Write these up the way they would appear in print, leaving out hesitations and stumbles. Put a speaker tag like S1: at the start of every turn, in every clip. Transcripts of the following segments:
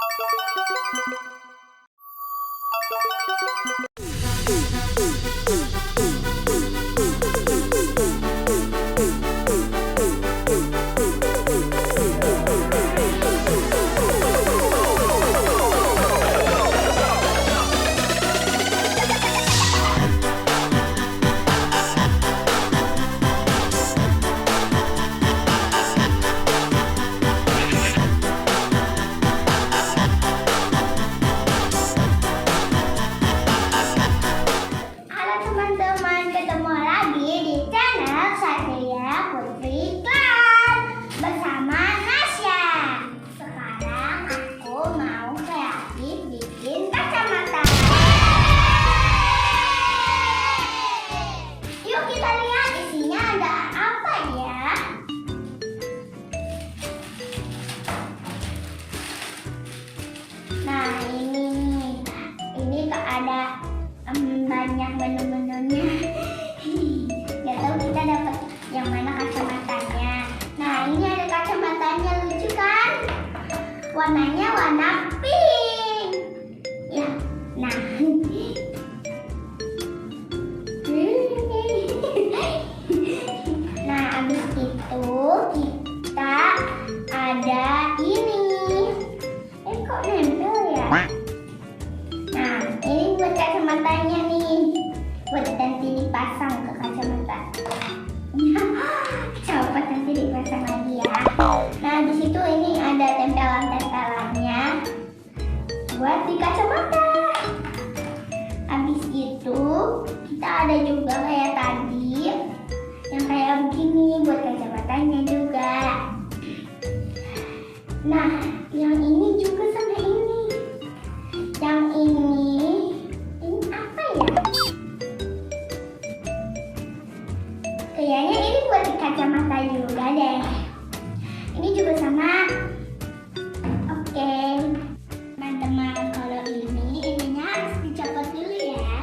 S1: Halo teman-teman, ketemu lagi di channel Satria Putri Klan bersama Nasya. Sekarang aku mau kreatif bikin kacamata. Yuk kita lihat isinya ada apa ya. Nah ini kok ada banyak menu-menunya. Gak tahu kita dapat yang mana kacamatanya. Nah ini ada kacamatanya, lucu kan? Warnanya warna pink. Ya, nah. Nah abis itu kita ada ini. Kok nempel ya? Nah, ini buat kacamatanya nih. Buat nanti dipasang ke kacamata. Coba nanti dipasang lagi ya. Nah, di situ ini ada tempelan-tempelannya buat di kacamata. Habis itu, kita ada juga kayak tadi yang kayak begini buat kacamatanya juga. Nah, yang ini juga sama ini. Yang ini apa ya? Kayaknya ini buat di kacamata juga deh. Ini juga sama. Oke, teman-teman, kalau ininya harus dicopot dulu ya.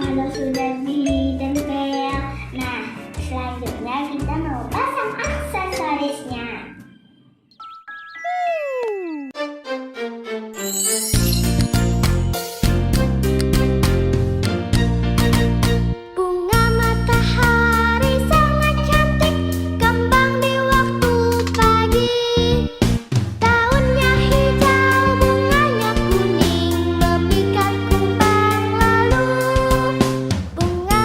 S1: Kalau sudah ditempel, nah selanjutnya kita mau pasang aksesorisnya.
S2: Bunga matahari sangat cantik, kembang di waktu pagi. Daunnya hijau, bunganya kuning, memikat kumbang lalu. Bunga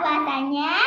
S1: puasanya.